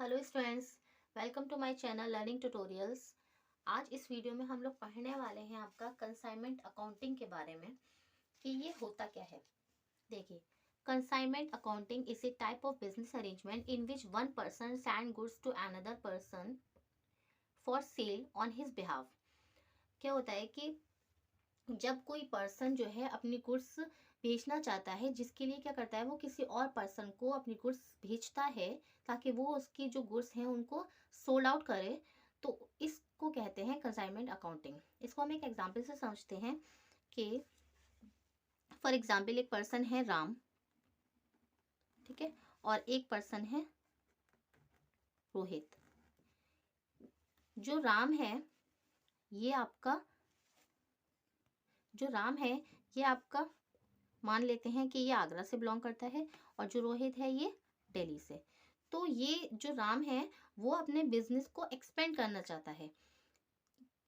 Hello students, welcome to my channel learning tutorials. आज इस video में हम लोग पढ़ने वाले हैं आपका कंसाइनमेंट अकाउंटिंग के बारे में कि ये होता क्या है। देखिए, consignment accounting is a type of business arrangement in which one person send goods to another person for sale on his behalf. क्या होता है कि जब कोई पर्सन जो है अपनी गुड्स बेचना चाहता है, जिसके लिए क्या करता है, वो किसी और पर्सन को अपनी गुड्स भेजता है ताकि वो उसकी जो गुड्स हैं उनको सोल्ड आउट करे। तो इसको कहते हैं कंसाइनमेंट अकाउंटिंग। इसको हम एक एग्जांपल से समझते हैं कि फॉर एग्जांपल एक पर्सन है राम, ठीक है, और एक पर्सन है रोहित। जो राम है ये आपका जो राम है ये आपका मान लेते हैं कि ये आगरा से बिलोंग करता है, और जो रोहित है ये दिल्ली से। तो ये जो राम है वो अपने बिजनेस को एक्सपेंड करना चाहता है,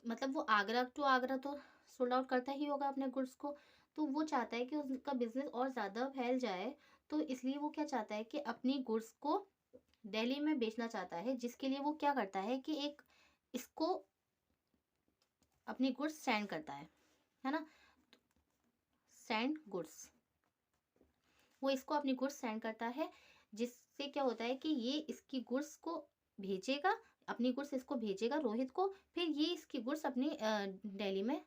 मतलब वो आगरा टू आगरा तो सोल्ड आउट करता ही होगा अपने गुड्स को। तो वो चाहता है कि उसका बिजनेस और ज़्यादा फैल जाए, तो इसलिए वो क्या चाहता है कि अपनी गुड्स को दिल्ली में बेचना चाहता है, जिसके लिए वो क्या करता है कि एक इसको अपनी गुड्स सेंड करता है ना, सेंड गुड्स। वो इसको अपनी गुड्स सेंड करता है, जिससे क्या होता है कि ये इसकी गुड्स को भेजेगा, अपनी गुड्स इसको भेजेगा रोहित को, फिर ये इसकी गुड्स अपनी दिल्ली में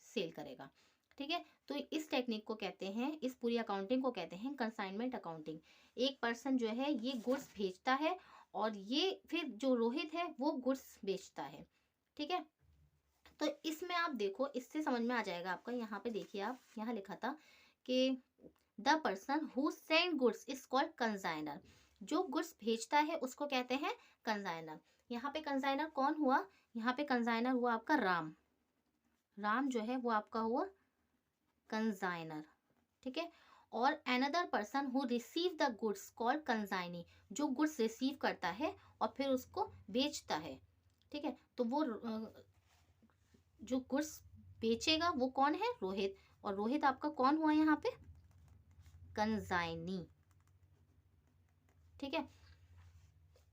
सेल करेगा। ठीक है, तो इस टेक्निक को कहते हैं, इस पूरी अकाउंटिंग को कहते हैं कंसाइनमेंट अकाउंटिंग। एक पर्सन जो है ये गुड्स भेजता है और ये फिर जो रोहित है वो गुड्स बेचता है। ठीक है, तो इसमें आप देखो, इससे समझ में आ जाएगा आपका। यहाँ पे देखिए, आप यहाँ लिखा था कि the person who send goods is called consignor. जो गुड्स भेजता है उसको कहते हैं कंसाइनर। यहाँ पे कंसाइनर कौन हुआ? यहाँ पे कंसाइनर हुआ आपका राम। राम जो है वो आपका हुआ कंसाइनर। ठीक है, और another person who receive the goods called consignee. जो गुड्स रिसीव करता है और फिर उसको बेचता है। ठीक है, तो वो जो गुड्स बेचेगा वो कौन है? रोहित। और रोहित आपका कौन हुआ यहाँ पे? कंसाइनी। ठीक है,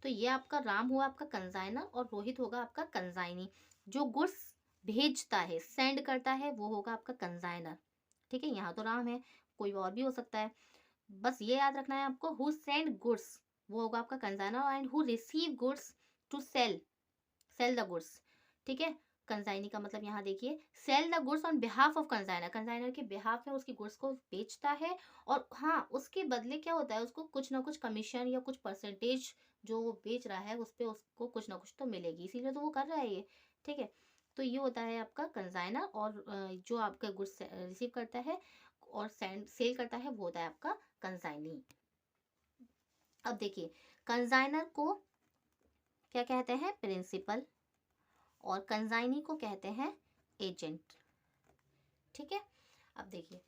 तो ये आपका राम हुआ आपका कंसाइनर और रोहित होगा आपका कंसाइनी। जो गुड्स भेजता है, सेंड करता है, वो होगा आपका कंसाइनर। ठीक है, यहाँ तो राम है, कोई और भी हो सकता है। बस ये याद रखना है आपको, हु सेंड गुड्स वो होगा आपका consignor, and who receive goods to sell the goods. ठीक है, कंसाइनी का मतलब यहाँ देखिए, sell the goods on behalf of consignor. Consignor के बिहाफ में उसकी गुड्स को बेचता है, और हाँ, उसके बदले क्या होता है, उसको कुछ ना कुछ कमीशन या कुछ परसेंटेज जो वो बेच रहा है उस पर उसको कुछ ना कुछ तो मिलेगी, इसीलिए तो वो कर रहा है ये। ठीक है, तो ये होता है आपका कंसाइनर, और जो आपका गुड्स रिसीव करता है और सेल करता है वो होता है आपका कंसाइनी। अब देखिए, कंसाइनर को क्या कहते हैं? प्रिंसिपल। और कंसाइनी को कहते हैं एजेंट। ठीक है, अब देखिए,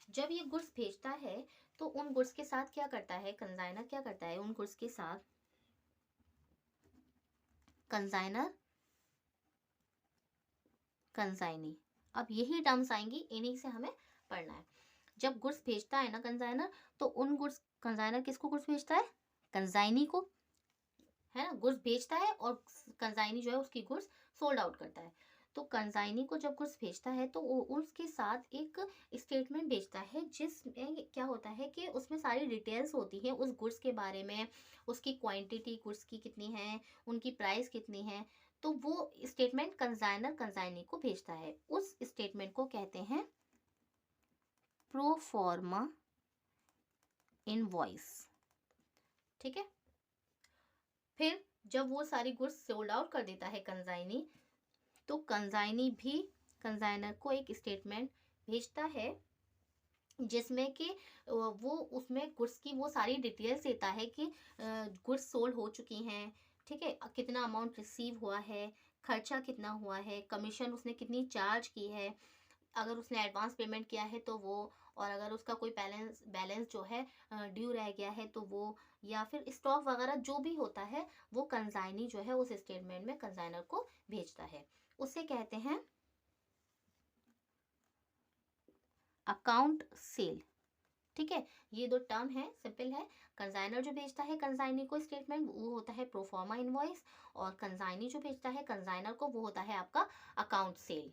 जब ये गुड्स भेजता है तो उन गुड्स के साथ क्या करता है कंसाइनर? क्या करता है उन गुड्स के साथ? कंसाइनर, कंसाइनी, अब यही टर्म्स आएंगी, इन्हीं से हमें पढ़ना है। जब गुड्स भेजता है ना कंसाइनर, तो उन गुड्स, कंसाइनर किसको गुड्स भेजता है? कंसाइनी को, है ना, गुड्स बेचता है, और कंसाइनी जो है उसकी गुड्स सोल्ड आउट करता है। तो कंसाइनी को जब गुड्स भेजता है तो उसके साथ एक स्टेटमेंट भेजता है, जिसमें क्या होता है कि उसमें सारी डिटेल्स होती हैं उस गुड्स के बारे में, उसकी क्वांटिटी गुड्स की कितनी है, उनकी प्राइस कितनी है। तो वो स्टेटमेंट कंसाइनर कंसाइनी को भेजता है। उस स्टेटमेंट को कहते हैं प्रो फॉर्मा इनवॉइस। ठीक है, फिर जब वो सारी गुड्स सोल्ड आउट कर देता है कंसाइनी, तो कंसाइनी भी कंसाइनर को एक स्टेटमेंट भेजता है, जिसमें कि वो उसमें गुड्स की वो सारी डिटेल्स देता है कि गुड्स सोल्ड हो चुकी हैं, ठीक है, कितना अमाउंट रिसीव हुआ है, खर्चा कितना हुआ है, कमीशन उसने कितनी चार्ज की है, अगर उसने एडवांस पेमेंट किया है तो वो, और अगर उसका कोई बैलेंस बैलेंस जो है ड्यू रह गया है तो वो, या फिर स्टॉक वगैरह जो भी होता है, वो कंसाइनी जो है उस स्टेटमेंट में कंसाइनर को भेजता है। उसे कहते हैं अकाउंट सेल। ठीक है, ये दो टर्म है, सिंपल है। कंसाइनर जो भेजता है कंसाइनी को स्टेटमेंट, वो होता है प्रोफॉर्मा इनवॉइस, और कंसाइनी जो भेजता है कंसाइनर को, वो होता है आपका अकाउंट सेल।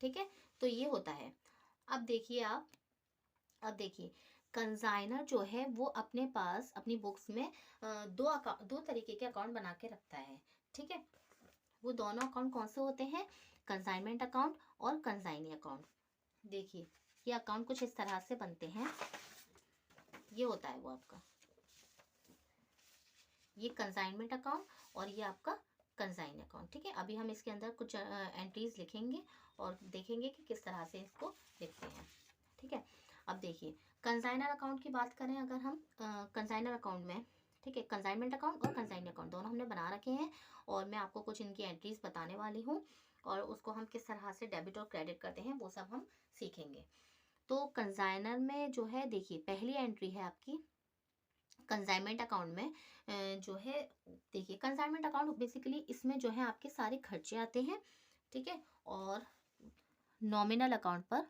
ठीक है, तो ये होता है। अब देखिए आप, अब देखिए कंसाइनर जो है वो अपने पास अपनी बुक्स में दो तरीके के अकाउंट बना के रखता है। ठीक है, वो दोनों अकाउंट कौन से होते हैं? कंसाइनमेंट अकाउंट और कंसाइनी अकाउंट। देखिए ये अकाउंट कुछ इस तरह से बनते हैं, ये होता है वो आपका, ये कंसाइनमेंट अकाउंट और ये आपका कंसाइन अकाउंट। ठीक है, अभी हम इसके अंदर कुछ एंट्रीज लिखेंगे और देखेंगे कि किस तरह से इसको लिखते हैं। ठीक है, अब देखिए कंसाइनर अकाउंट की बात करें अगर हम, कंसाइनर अकाउंट में, ठीक है, कंसाइनमेंट अकाउंट और कंसाइन अकाउंट दोनों हमने बना रखे हैं, और मैं आपको कुछ इनकी एंट्रीज बताने वाली हूँ, और उसको हम किस तरह से डेबिट और क्रेडिट करते हैं वो सब हम सीखेंगे। तो कंसाइनर में जो है, देखिए पहली एंट्री है आपकी कंसाइनमेंट अकाउंट में, जो है देखिए कंसाइनमेंट अकाउंट बेसिकली इसमें जो है आपके सारे खर्चे आते हैं। ठीक है, और नॉमिनल अकाउंट पर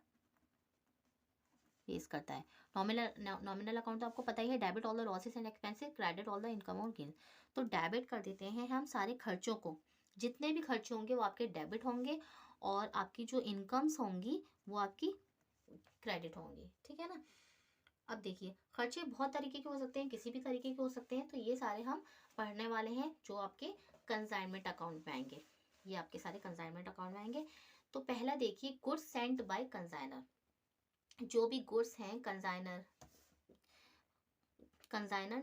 पेश करता है। नॉमिनल अकाउंट तो आपको पता ही है, debit all the losses and expenses, credit all the income और गेन। तो डेबिट कर देते हैं हम सारे खर्चों को, जितने भी खर्चे होंगे वो आपके डेबिट होंगे, और आपकी जो इनकम्स होंगी वो आपकी क्रेडिट होंगी। ठीक है ना। अब देखिए खर्चे बहुत तरीके के हो सकते हैं, किसी भी तरीके के हो सकते हैं, तो ये सारे हम पढ़ने वाले हैं जो आपके कंसाइनमेंट अकाउंट में आएंगे। ये आपके सारे कंसाइनमेंट अकाउंट में आएंगे। तो पहला देखिए, गुड्स सेंट बाय कंसाइनर। जो भी गुड्स हैं कंसाइनर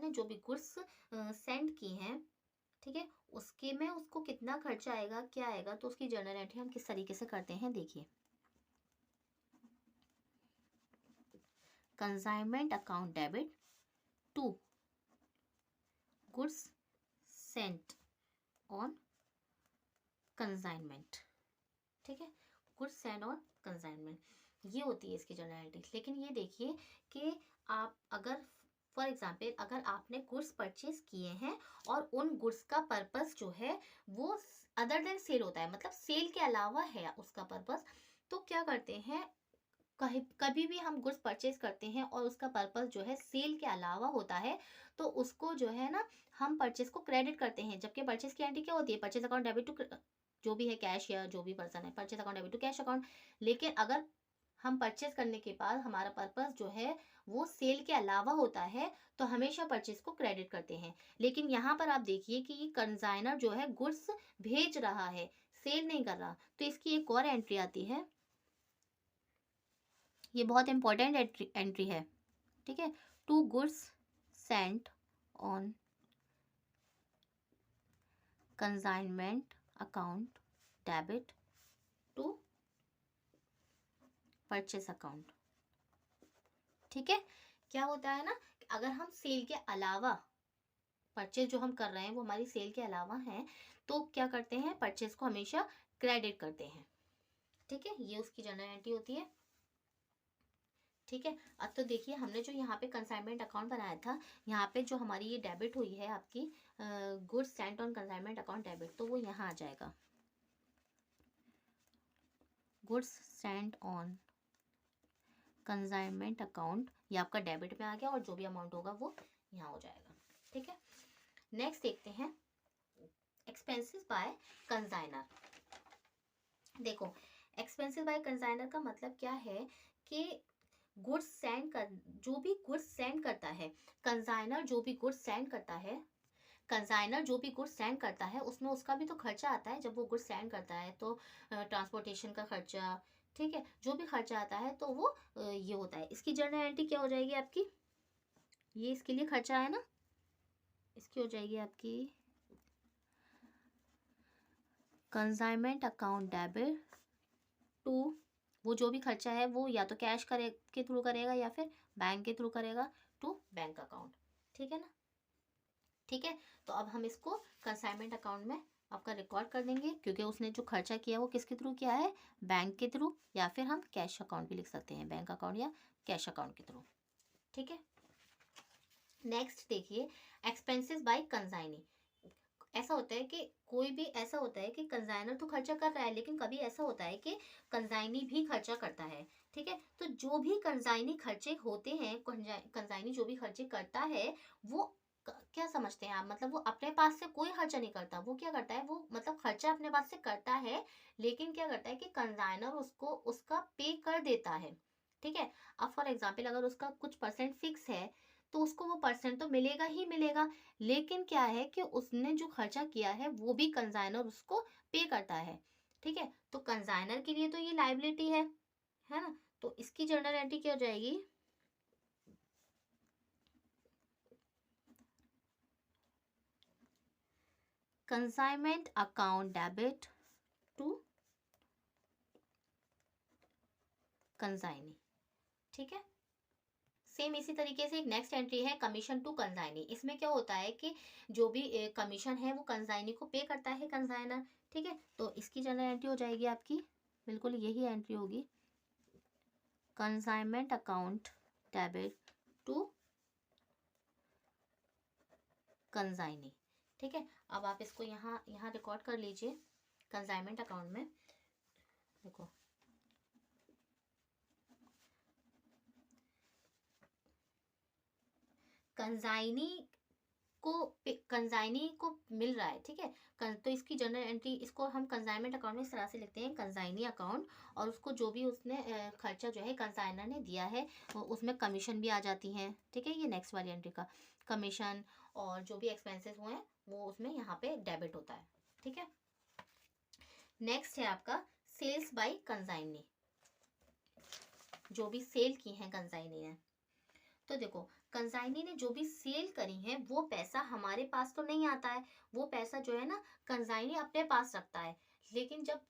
ने जो भी गुड्स सेंड की हैं, ठीक है, उसके में उसको कितना खर्चा आएगा, क्या आएगा, तो उसकी जर्नल एंट्री हम किस तरीके से करते हैं। देखिए consignment account debit to goods sent on consignment. ठीक है, गुड्स सेंट ऑन कंसाइनमेंट, ये होती है इसकी जनरलिटी। लेकिन ये देखिए कि आप अगर फॉर एग्जाम्पल अगर आपने गुड्स परचेज किए हैं और उन गुड्स का पर्पस जो है वो अदर देन सेल होता है, मतलब सेल के अलावा है उसका पर्पस, तो क्या करते हैं, कभी भी हम गुड्स परचेज करते हैं और उसका पर्पस जो है सेल के अलावा होता है, तो उसको जो है ना हम परचेज को क्रेडिट करते हैं। जबकि परचेज की एंट्री क्या होती है, परचेज अकाउंट डेबिट टू, जो भी है कैश या जो भी पर्सन है, purchase account debit to cash account. लेकिन अगर हम परचेज करने के बाद हमारा पर्पस जो है वो सेल के अलावा होता है, तो हमेशा परचेज को क्रेडिट करते हैं। लेकिन यहाँ पर आप देखिए कि ये कंसाइनर जो है गुड्स भेज रहा है, सेल नहीं कर रहा, तो इसकी एक और एंट्री आती है, ये बहुत इंपॉर्टेंट एंट्री है। ठीक है, to goods sent on consignment account debit to purchase account. ठीक है, क्या होता है ना, अगर हम सेल के अलावा परचेज जो हम कर रहे हैं वो हमारी सेल के अलावा है, तो क्या करते हैं, परचेज को हमेशा क्रेडिट करते हैं। ठीक है, ये उसकी जनरल एंट्री होती है। ठीक है, अब तो देखिए हमने जो यहाँ पे कंसाइनमेंट अकाउंट बनाया था, यहाँ पे जो हमारी ये डेबिट हुई है आपकी goods sent on consignment account debit, तो वो यहाँ आ जाएगा, goods sent on consignment account, ये आपका डेबिट में आ गया, और जो भी अमाउंट होगा वो यहाँ हो जाएगा। ठीक है, नेक्स्ट देखते हैं एक्सपेंसेस बाय कंसाइनर। देखो एक्सपेंसेस बाय कंसाइनर का मतलब क्या है कि गुड्स सेंड कर, जो भी गुड्स सेंड करता है कंसाइनर, जो भी गुड्स सेंड करता है कंसाइनर, जो भी गुड्स सेंड करता है उसमें उसका भी तो खर्चा आता है। जब वो गुड्स सेंड करता है तो ट्रांसपोर्टेशन का खर्चा, ठीक है, जो भी खर्चा आता है तो वो ये होता है। इसकी जर्नल एंट्री क्या हो जाएगी आपकी, ये इसके लिए खर्चा है ना, इसकी हो जाएगी आपकी कंसाइनमेंट अकाउंट डेबिट टू, वो जो भी खर्चा है वो या तो कैश करे के थ्रू करेगा या फिर बैंक के थ्रू करेगा, टू बैंक अकाउंट। ठीक है ना। ठीक है, तो अब हम इसको कंसाइनमेंट अकाउंट में आपका रिकॉर्ड कर देंगे, क्योंकि उसने जो खर्चा किया वो किसके थ्रू किया है, बैंक के थ्रू, या फिर हम कैश अकाउंट भी लिख सकते हैं, बैंक अकाउंट या कैश अकाउंट के थ्रू। ठीक है, नेक्स्ट देखिए एक्सपेंसेस बाय कंसाइनी। ऐसा होता है कि कोई भी ऐसा होता है कि कंसाइनर तो खर्चा कर रहा है, लेकिन कभी ऐसा होता है कि कंसाइनी भी खर्चा करता है। ठीक है, तो जो भी कंसाइनी खर्चे होते हैं, कंसाइनी जो भी खर्चे करता है वो क्या समझते हैं आप, मतलब वो अपने पास से कोई खर्चा नहीं करता। वो क्या करता है, वो मतलब खर्चा अपने पास से करता है, लेकिन क्या करता है कि कंसाइनर उसको उसका पे कर देता है। ठीक है, अब फॉर एग्जाम्पल अगर उसका कुछ परसेंट फिक्स है तो उसको वो परसेंट तो मिलेगा ही मिलेगा, लेकिन क्या है कि उसने जो खर्चा किया है वो भी कंसाइनर उसको पे करता है। ठीक है, तो कंसाइनर के लिए तो ये लाइबिलिटी है ना। तो इसकी जर्नल एंट्री क्या हो जाएगी, consignment account debit to consignee. ठीक है, सेम इसी तरीके से एक नेक्स्ट एंट्री है कमीशन टू कंसाइनी। इसमें क्या होता है कि जो भी कमीशन है वो कंसाइनी को पे करता है कंसाइनर। ठीक है, तो इसकी जनरल एंट्री हो जाएगी आपकी, बिल्कुल यही एंट्री होगी, consignment account debit to consignee. ठीक है, अब आप इसको यहाँ यहाँ रिकॉर्ड कर लीजिए कंसाइनमेंट अकाउंट में। देखो कंसाइनी को कंसाइनी को मिल रहा है। ठीक है, तो इसकी जर्नल एंट्री, इसको हम कंसाइनमेंट अकाउंट में इस तरह से लिखते हैं, कंसाइनी अकाउंट, और उसको जो भी उसने खर्चा जो है कंसाइनर ने दिया है उसमें कमीशन भी आ जाती हैं। ठीक है, ये नेक्स्ट वाली एंट्री का कमीशन और जो भी एक्सपेंसेस हुए हैं वो उसमें यहाँ पे डेबिट होता है। ठीक है, नेक्स्ट है आपका सेल्स बाय कंसाइनी, जो भी सेल की है कंसाइनी ने। तो देखो कंसाइनी ने जो भी सेल करी है वो पैसा हमारे पास तो नहीं आता है, वो पैसा जो है ना कंसाइनी अपने पास रखता है। लेकिन जब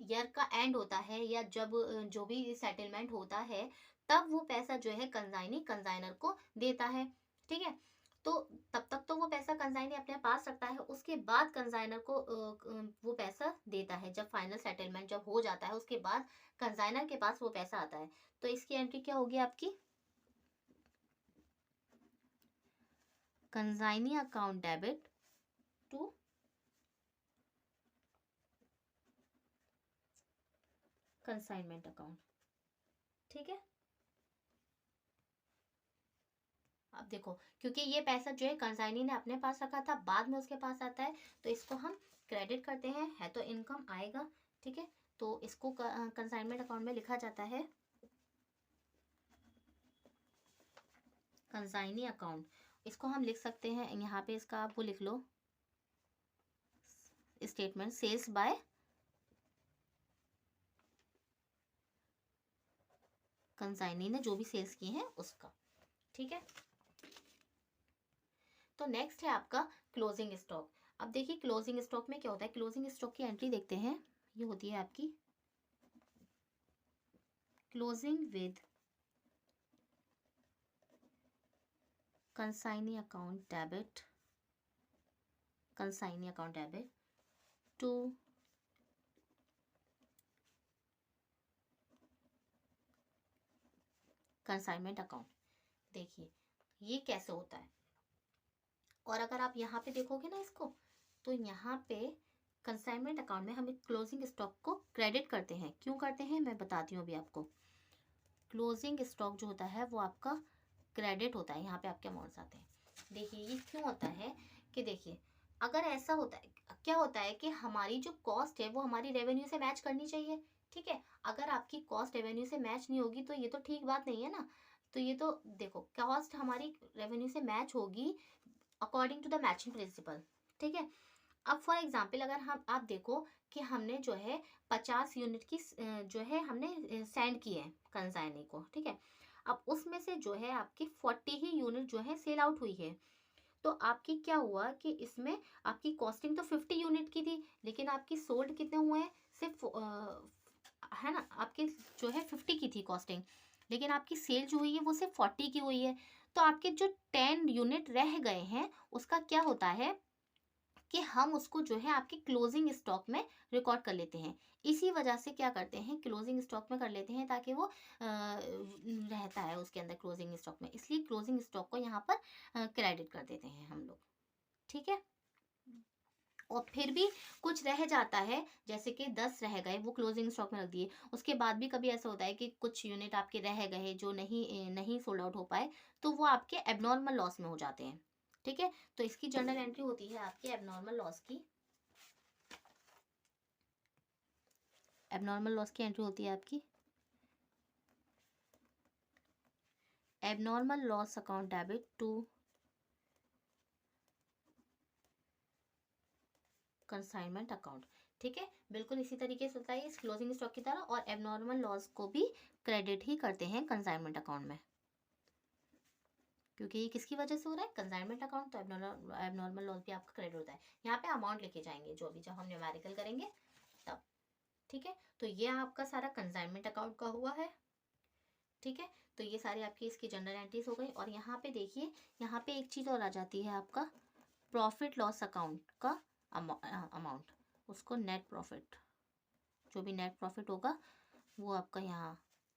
ईयर का एंड होता है या जब जो भी सेटलमेंट होता है तब वो पैसा जो है कंसाइनी कंसाइनर को देता है। ठीक है, तो तब तक तो वो पैसा कंसाइनी अपने पास रखता है, उसके बाद कंसाइनर को वो पैसा देता है। जब फाइनल सेटलमेंट जब हो जाता है उसके बाद कंसाइनर के पास वो पैसा आता है। तो इसकी एंट्री क्या होगी आपकी, consignee account debit to consignment account. ठीक है, अब देखो क्योंकि ये पैसा जो है कंसाइनी ने अपने पास रखा था, बाद में उसके पास आता है, तो इसको हम क्रेडिट करते हैं, है तो इनकम आएगा। ठीक है, तो इसको कंसाइनमेंट अकाउंट में लिखा जाता है कंसाइनी अकाउंट। इसको हम लिख सकते हैं यहाँ पे, इसका आप वो लिख लो स्टेटमेंट सेल्स बाय कंसाइनी ने जो भी सेल्स किए हैं उसका। ठीक है, तो नेक्स्ट है आपका क्लोजिंग स्टॉक। अब देखिए क्लोजिंग स्टॉक में क्या होता है, क्लोजिंग स्टॉक की एंट्री देखते हैं, ये होती है आपकी closing with consignee account debit, consignee account debit to consignment account. देखिए ये कैसे होता है, और अगर आप यहाँ पे देखोगे ना इसको, तो यहाँ पे कंसाइनमेंट अकाउंट में हम एक क्लोजिंग स्टॉक को क्रेडिट करते हैं। क्यों करते हैं मैं बताती हूँ अभी आपको। क्लोजिंग स्टॉक जो होता है वो आपका क्रेडिट होता है, यहाँ पे आपके अमाउंट्स आते हैं। देखिए ये क्यों होता है कि देखिए अगर ऐसा होता है, क्या होता है कि हमारी जो कॉस्ट है वो हमारी रेवेन्यू से मैच करनी चाहिए। ठीक है, अगर आपकी कॉस्ट रेवेन्यू से मैच नहीं होगी तो ये तो ठीक बात नहीं है ना। तो ये तो देखो कॉस्ट हमारी रेवेन्यू से मैच होगी according to the matching principle. ठीक है, अब फॉर एग्जाम्पल अगर हम आप देखो कि हमने जो है 50 यूनिट की जो है हमने सेंड की है कंसाइनी को। ठीक है, अब उसमें से जो है आपकी 40 ही यूनिट जो है सेल आउट हुई है। तो आपकी क्या हुआ कि इसमें आपकी कॉस्टिंग तो 50 यूनिट की थी, लेकिन आपकी सोल्ड कितने हुए हैं, सिर्फ है ना, आपकी जो है 50 की थी कॉस्टिंग, लेकिन आपकी सेल जो हुई है वो सिर्फ 40 की हुई है। तो आपके जो 10 यूनिट रह गए हैं उसका क्या होता है कि हम उसको जो है आपके क्लोजिंग स्टॉक में रिकॉर्ड कर लेते हैं। इसी वजह से क्या करते हैं क्लोजिंग स्टॉक में कर लेते हैं, ताकि वो रहता है उसके अंदर क्लोजिंग स्टॉक में, इसलिए क्लोजिंग स्टॉक को यहाँ पर क्रेडिट कर देते हैं हम लोग। ठीक है, और फिर भी कुछ रह जाता है, जैसे कि 10 रह गए, वो क्लोजिंग स्टॉक में रख दिए, उसके बाद भी कभी ऐसा होता है कि कुछ यूनिट आपके रह गए जो नहीं सोल्ड आउट हो पाए, तो वो आपके एबनॉर्मल लॉस में हो जाते हैं। ठीक है, तो इसकी जर्नल एंट्री होती है आपके एबनॉर्मल लॉस की। एबनॉर्मल लॉस की एंट्री होती है आपकी abnormal loss account debit to consignment account. ठीक है, बिल्कुल इसी तरीके से होता है इस क्लोजिंग स्टॉक की तरह, और एबनॉर्मल लॉस को भी क्रेडिट ही करते हैं कंसाइनमेंट अकाउंट में, क्योंकि ये किसकी वजह से हो रहा है, कंसाइनमेंट अकाउंट, तो एबनॉर्मल लॉस भी आपका क्रेडिट होता है। यहाँ पे अमाउंट लिखे जाएंगे जो भी, जब हम न्यूमेरिकल करेंगे तब। ठीक है, तो ये आपका सारा कंसाइनमेंट अकाउंट का हुआ है। ठीक है, तो ये सारी आपकी इसकी जनरल एंट्रीज हो गई। और यहाँ पे देखिए, यहाँ पे एक चीज़ और आ जाती है आपका प्रॉफिट लॉस अकाउंट का अमाउंट, उसको नेट प्रॉफिट, जो भी नेट प्रॉफिट होगा वो आपका यहाँ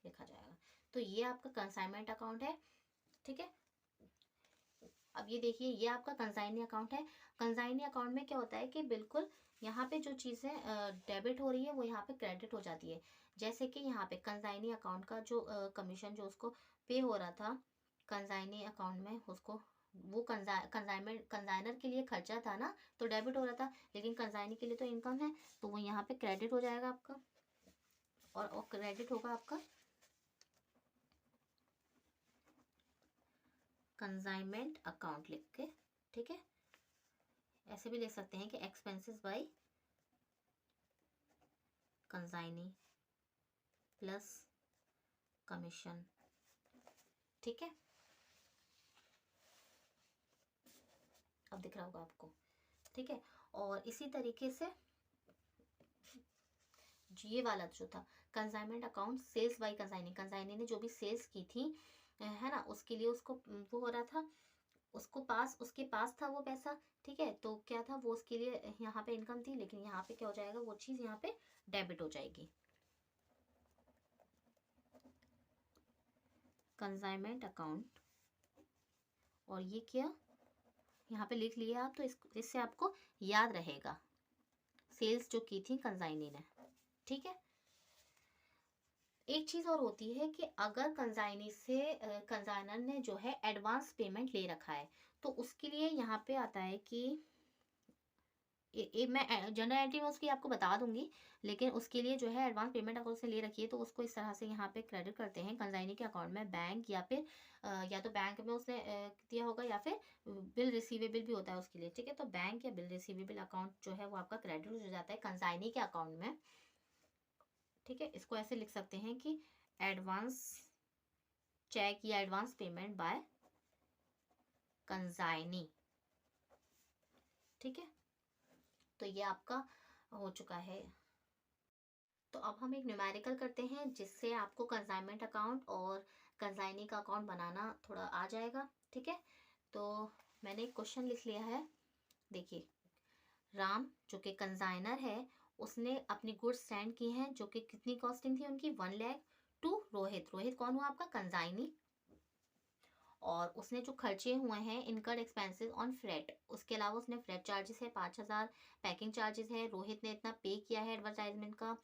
लिखा जाएगा। तो ये आपका कंसाइनमेंट अकाउंट है। ठीक है, अब ये देखिए, ये आपका कंसाइनी अकाउंट है। कंसाइनी अकाउंट में क्या होता है कि बिल्कुल यहाँ पे जो चीज़ें डेबिट हो रही है वो यहाँ पे क्रेडिट हो जाती है। जैसे कि यहाँ पे कंसाइनी अकाउंट का जो कमीशन जो उसको पे हो रहा था कंसाइनी अकाउंट में, उसको वो कंसाइनमेंट कंसाइनर के लिए खर्चा था ना, तो डेबिट हो रहा था, लेकिन कंसाइनी के लिए तो इनकम है, तो वो यहाँ पे क्रेडिट हो जाएगा आपका, और क्रेडिट होगा आपका कंसाइनमेंट अकाउंट लिख के। ठीक है, ऐसे भी लिख सकते हैं कि expenses bye consignee plus commission. ठीक है, अब दिख रहा होगा आपको। ठीक है, और इसी तरीके से ये वाला जो था consignment account sales by consignee, consignee ने जो भी सेल्स की थी है ना, उसके लिए उसको वो हो रहा था, उसके पास था वो पैसा। ठीक है, तो क्या था वो, उसके लिए यहाँ पे इनकम थी, लेकिन यहाँ पे क्या हो जाएगा, वो चीज़ यहाँ पे डेबिट हो जाएगी। कंसाइनमेंट अकाउंट, और ये क्या यहाँ पे लिख लिया आप, तो इससे आपको याद रहेगा सेल्स जो की थी कंसाइनी ने। ठीक है, एक चीज़ और होती है कि अगर कंसाइनी से कंसाइनर ने जो है एडवांस पेमेंट ले रखा है, तो उसके लिए यहाँ पे आता है कि मैं जनरल एंट्री में उसकी आपको बता दूंगी, लेकिन उसके लिए जो है एडवांस पेमेंट अगर उसने ले रखी है, तो उसको इस तरह से यहाँ पे क्रेडिट करते हैं कंसाइनी के अकाउंट में, बैंक या फिर या तो बैंक में उसने दिया होगा, या फिर बिल रिसीवेबल भी होता है उसके लिए। ठीक है, तो बैंक या बिल रिसीवेबल अकाउंट जो है वो आपका क्रेडिट हो जाता है कंसाइनी के अकाउंट में। ठीक है, इसको ऐसे लिख सकते हैं कि एडवांस चेक या एडवांस पेमेंट बाय कंसाइनी। ठीक है, तो ये आपका हो चुका है। तो अब हम एक न्यूमेरिकल करते हैं, जिससे आपको कंसाइनमेंट अकाउंट और कंसाइनी का अकाउंट बनाना थोड़ा आ जाएगा। ठीक है, तो मैंने एक क्वेश्चन लिख लिया है। देखिए, राम जो कि कंसाइनर है, उसने अपनी गुड्स सेंड की हैं, जो कि कितनी कॉस्टिंग थी उनकी, 1 लाख, टू रोहित। रोहित कौन हुआ आपका, कंसाइनी। और उसने जो खर्चे हुए हैं इनकर्ड एक्सपेंसेस ऑन फ्रेट, उसके अलावा उसने फ्रेट चार्जेस है 5,000, पैकिंग चार्जेस है, रोहित ने इतना पे किया है एडवर्टाइजमेंट का,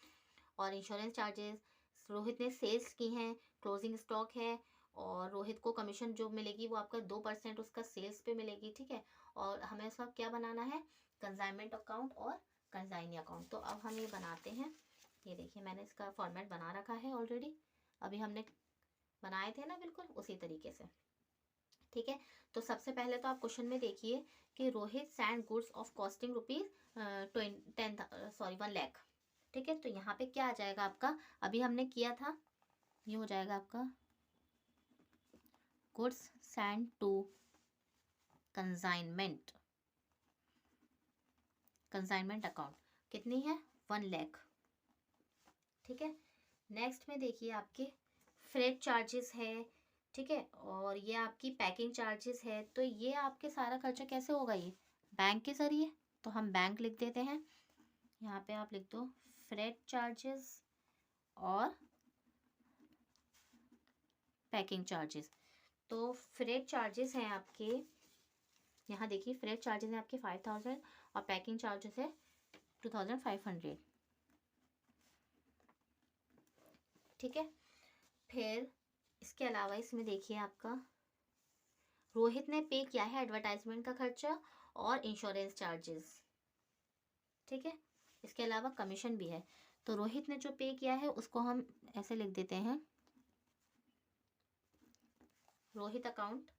और इंश्योरेंस चार्जेस रोहित ने सेल्स की हैं, क्लोजिंग स्टॉक है, और रोहित को कमीशन जो मिलेगी वो आपका 2% उसका सेल्स पे मिलेगी। ठीक है, और हमें उसका क्या बनाना है, कंसाइनमेंट अकाउंट और कंसाइनी अकाउंट। तो अब हम ये बनाते हैं। ये देखिए, मैंने इसका फॉर्मेट बना रखा है ऑलरेडी, अभी हमने बनाए थे ना, बिल्कुल उसी तरीके से। ठीक है, तो सबसे पहले तो आप क्वेश्चन में देखिए कि Rohit send goods of costing rupees 1 lakh. ठीक है, तो यहाँ पे क्या आ जाएगा आपका, अभी हमने किया था, ये हो जाएगा आपका goods send to consignment account, कितनी है, 1 लाख। ठीक है, नेक्स्ट में देखिए आपके फ्रेट चार्जेस है। ठीक है, और ये आपकी पैकिंग चार्जेस है, तो ये आपके सारा खर्चा कैसे होगा, ये बैंक के जरिए, तो हम बैंक लिख देते हैं। यहाँ पे आप लिख दो फ्रेट चार्जेस और पैकिंग चार्जेस। तो फ्रेट चार्जेस हैं आपके यहाँ देखिए फ्रेट चार्जेस हैं आपके 5000 और पैकिंग चार्जेस है 2500। ठीक है। फिर इसके अलावा इसमें देखिए आपका रोहित ने पे किया है एडवर्टाइजमेंट का खर्चा और इंश्योरेंस चार्जेस। ठीक है। इसके अलावा कमीशन भी है। तो रोहित ने जो पे किया है उसको हम ऐसे लिख देते हैं, रोहित अकाउंट,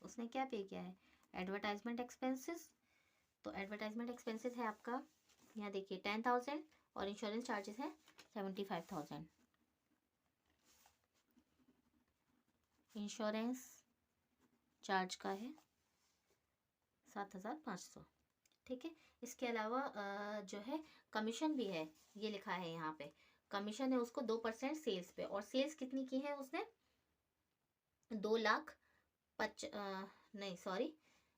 उसने क्या पे किया है, एडवर्टाइजमेंट एक्सपेंसेस। तो एडवर्टाइजमेंट एक्सपेंसेस है आपका, यहाँ देखिए 10,000 और इंश्योरेंस चार्जेस है 75,000। इंश्योरेंस चार्ज का है 7,500। ठीक है। इसके अलावा जो है कमीशन भी है, ये लिखा है यहाँ पे, कमीशन है उसको 2% सेल्स पे। और सेल्स कितनी की है उसने, नहीं सॉरी,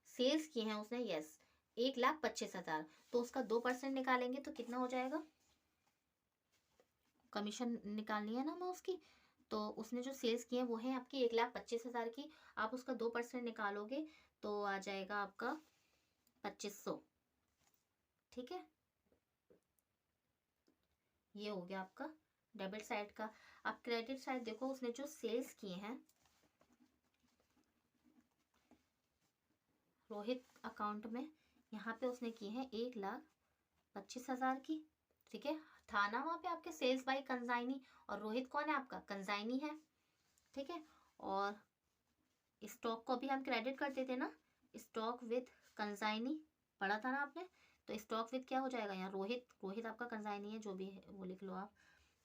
सेल्स की हैं उसने, यस 1,25,000। तो उसका 2% निकालेंगे तो कितना हो जाएगा, कमीशन निकालनी है ना हमें उसकी। तो उसने जो सेल्स की है वो है आपकी 1,25,000 की। आप उसका 2% निकालोगे तो आ जाएगा आपका 2,500। ठीक है, ये हो गया आपका डेबिट साइड का। आप क्रेडिट साइड देखो, उसने जो सेल्स किए हैं रोहित अकाउंट में, यहाँ पे उसने की है 1,25,000 की। ठीक है, था ना वहाँ पे आपके सेल्स बाई कंजाइनी, और रोहित कौन है आपका, कंजाइनी है। ठीक है, और स्टॉक को भी हम क्रेडिट करते थे ना, स्टॉक विद कंजाइनी, पढ़ा था ना आपने। तो स्टॉक विद क्या हो जाएगा, यहाँ रोहित, रोहित आपका कंजाइनी है, जो भी है वो लिख लो आप।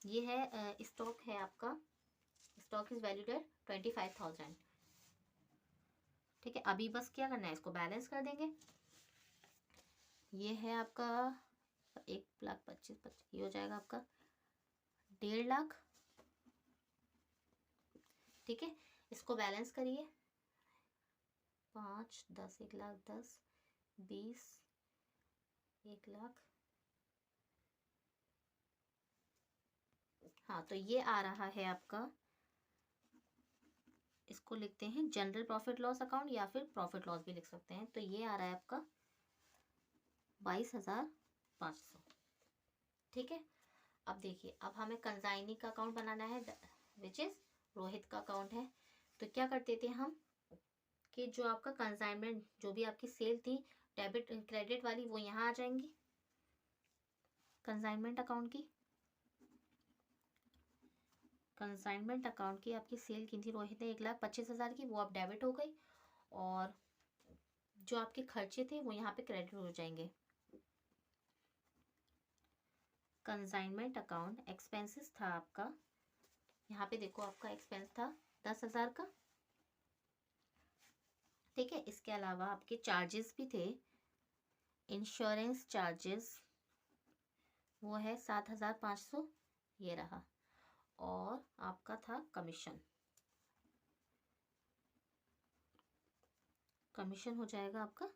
ये है स्टॉक है आपका, स्टॉक इज वैल्यूड एट 25,000। ठीक है, अभी बस क्या करना है, इसको बैलेंस कर देंगे। ये है आपका 1,25,000, ये हो जाएगा आपका 1.5 लाख। ठीक है, इसको बैलेंस करिए, 5, 10, 1,10,000, 20, 1,00,000। हाँ, तो ये आ रहा है आपका, इसको लिखते हैं जनरल प्रॉफिट लॉस अकाउंट, या फिर प्रॉफिट लॉस भी लिख सकते हैं। तो ये आ रहा है आपका 22,500। ठीक है, अब देखिए, अब हमें कंजाइनी का अकाउंट बनाना है, विच इज रोहित का अकाउंट है। तो क्या करते थे हम, कि जो आपका कंसाइनमेंट, जो भी आपकी सेल थी डेबिट क्रेडिट वाली, वो यहाँ आ जाएंगी कंसाइनमेंट अकाउंट की। कंसाइनमेंट अकाउंट की आपकी सेल की थी रोहित ने 1,25,000 की, वो अब डेबिट हो गई। और जो आपके खर्चे थे वो यहाँ पे क्रेडिट हो जाएंगे। कंसाइनमेंट अकाउंट एक्सपेंसेस था आपका, यहाँ पे देखो आपका एक्सपेंस था 10,000 का। ठीक है, इसके अलावा आपके चार्जेस भी थे, इंश्योरेंस चार्जेस वो है 7,500, ये रहा। और आपका था कमीशन, कमीशन हो जाएगा आपका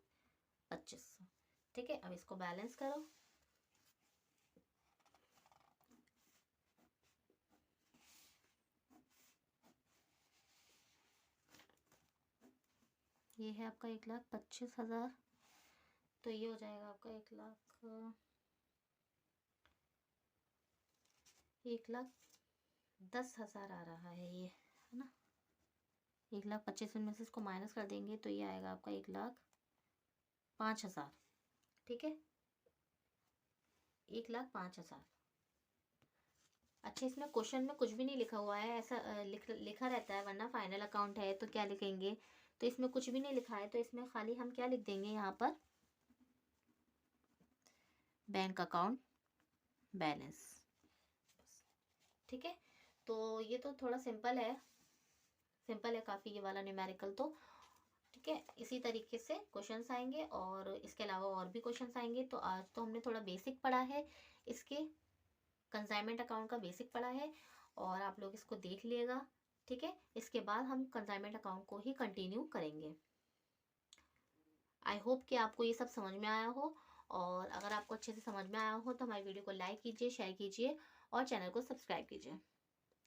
2,500। ठीक है, अब इसको बैलेंस करो। ये है आपका 1,25,000, तो ये हो जाएगा आपका 1,10,000 आ रहा है ये, है ना। 1,25,000 में से इसको माइनस कर देंगे तो ये आएगा आपका 1,05,000। ठीक है, 1,05,000। अच्छा, इसमें क्वेश्चन में कुछ भी नहीं लिखा हुआ है, ऐसा लिखा रहता है, वरना फाइनल अकाउंट है तो क्या लिखेंगे। तो इसमें कुछ भी नहीं लिखा है, तो इसमें खाली हम क्या लिख देंगे, यहाँ पर बैंक अकाउंट बैलेंस। ठीक है, तो ये तो थोड़ा सिंपल है, सिंपल है काफ़ी ये वाला न्यूमेरिकल तो। ठीक है, इसी तरीके से क्वेश्चंस आएंगे, और इसके अलावा और भी क्वेश्चंस आएंगे। तो आज तो हमने थोड़ा बेसिक पढ़ा है, इसके कंसाइनमेंट अकाउंट का बेसिक पढ़ा है, और आप लोग इसको देख लिएगा। ठीक है, इसके बाद हम कंसाइनमेंट अकाउंट को ही कंटिन्यू करेंगे। आई होप कि आपको ये सब समझ में आया हो, और अगर आपको अच्छे से समझ में आया हो तो हमारी वीडियो को लाइक कीजिए, शेयर कीजिए और चैनल को सब्सक्राइब कीजिए।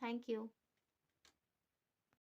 Thank you.